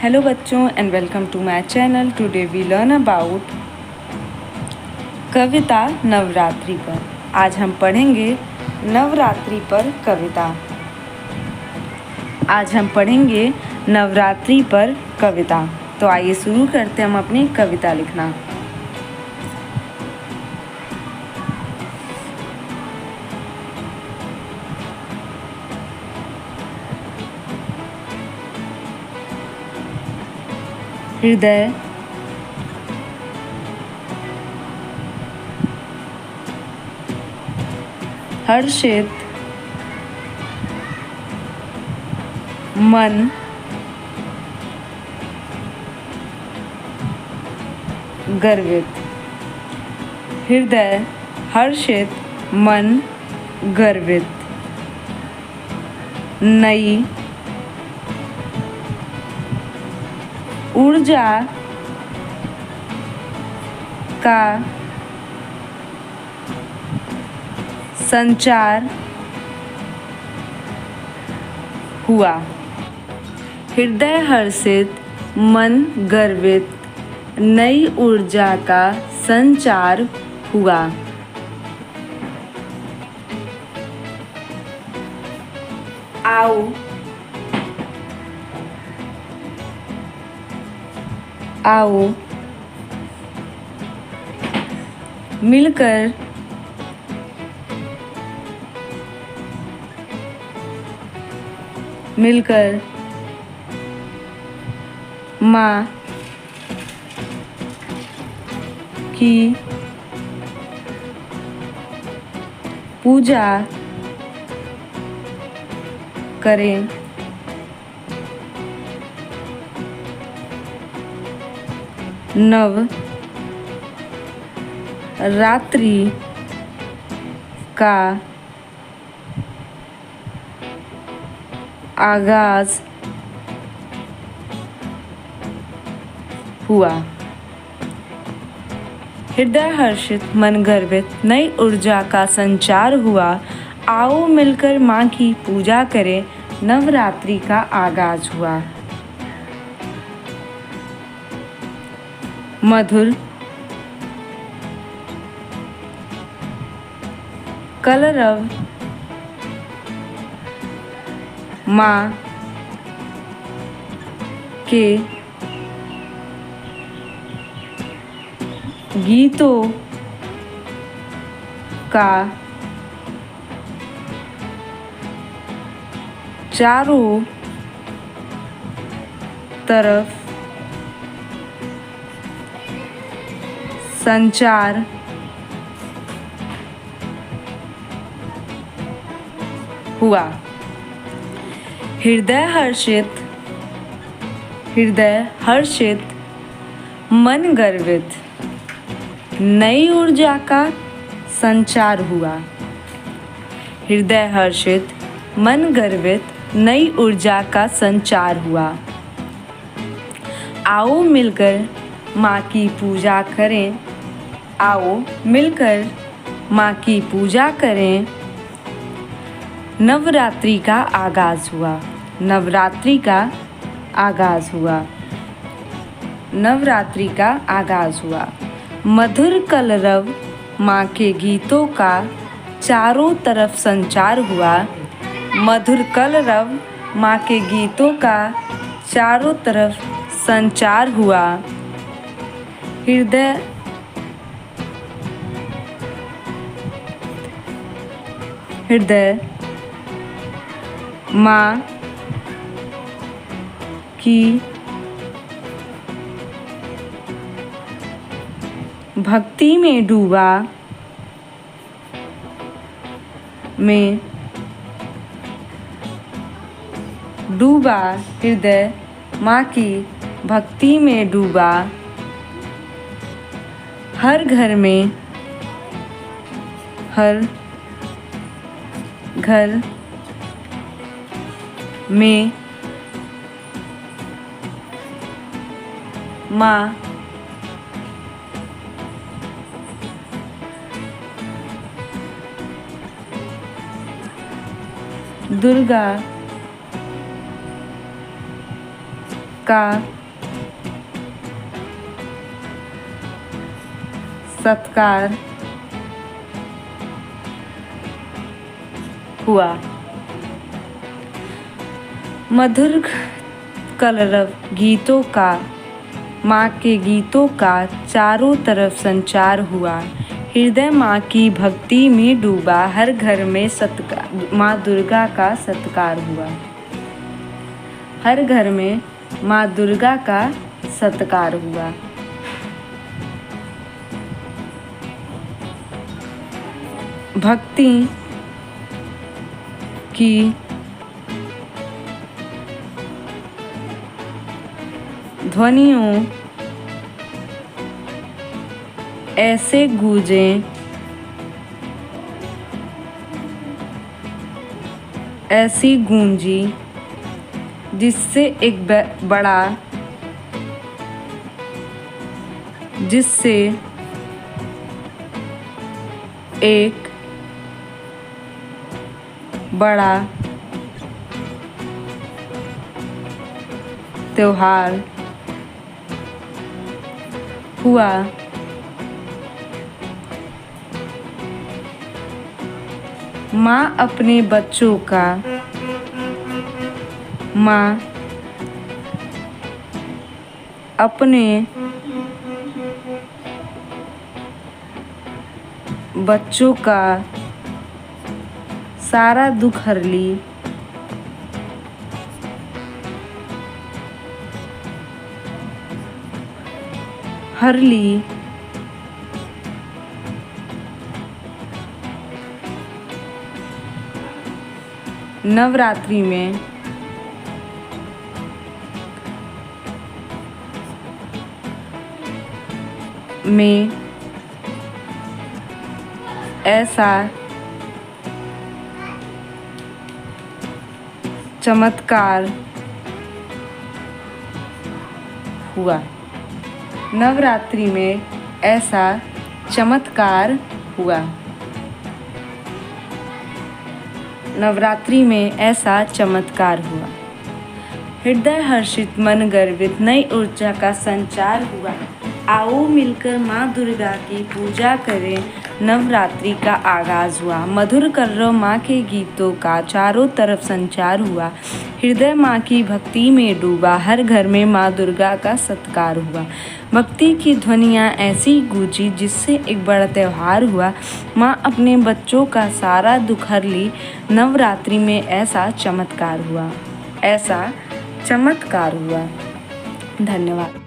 Hello बच्चों and welcome to my channel. Today we learn about कविता नवरात्रि पर। आज हम पढ़ेंगे नवरात्रि पर कविता। आज हम पढ़ेंगे नवरात्रि पर कविता। तो आइए शुरू करते हैं हम अपनी कविता लिखना। हृदय हर्षित मन गर्वित। हृदय हर्षित मन गर्वित। नई ऊर्जा का संचार हुआ। हृदय हर्षित मन गर्वित, नई ऊर्जा का संचार हुआ। आओ आओ मिलकर माँ की पूजा करें। नव रात्रि का आगाज हुआ। हृदय हर्षित मन गर्वित, नई ऊर्जा का संचार हुआ। आओ मिलकर माँ की पूजा करें, नवरात्रि का आगाज हुआ। मधुर कलरव माँ के गीतों का चारों तरफ संचार हुआ। हृदय हर्षित मन गर्वित, नई ऊर्जा का संचार हुआ। हृदय हर्षित मन गर्वित, नई ऊर्जा का संचार हुआ। आओ मिलकर माँ की पूजा करें। आओ मिलकर माँ की पूजा करें, नवरात्रि का आगाज हुआ। नवरात्रि का आगाज हुआ। नवरात्रि का आगाज हुआ। मधुर कलरव माँ के गीतों का चारों तरफ संचार हुआ। मधुर कलरव माँ के गीतों का चारों तरफ संचार हुआ। हृदय माँ की भक्ति में डूबा। हृदय माँ की भक्ति में डूबा। हर घर में माँ दुर्गा का सत्कार हुआ। मधुर कलरव गीतों का, माँ के गीतों का चारों तरफ संचार हुआ। हृदय माँ की भक्ति में डूबा, हर घर में माँ दुर्गा का सत्कार हुआ। हर घर में माँ दुर्गा का सत्कार हुआ। भक्ति की ध्वनियों ऐसे गूंजें, ऐसी गूंजी जिससे एक बड़ा त्योहार हुआ। माँ अपने बच्चों का, माँ अपने बच्चों का सारा दुख हर ली। नवरात्रि में ऐसा चमत्कार हुआ। नवरात्रि में ऐसा चमत्कार हुआ। नवरात्रि में ऐसा चमत्कार हुआ। हृदय हर्षित, मन गर्वित, नई ऊर्जा का संचार हुआ। आओ मिलकर माँ दुर्गा की पूजा करें। नवरात्रि का आगाज हुआ। मधुर कलरव माँ के गीतों का चारों तरफ संचार हुआ। हृदय माँ की भक्ति में डूबा, हर घर में माँ दुर्गा का सत्कार हुआ। भक्ति की ध्वनियाँ ऐसी गूंजी जिससे एक बड़ा त्योहार हुआ। माँ अपने बच्चों का सारा दुख हर ली। नवरात्रि में ऐसा चमत्कार हुआ। ऐसा चमत्कार हुआ। धन्यवाद।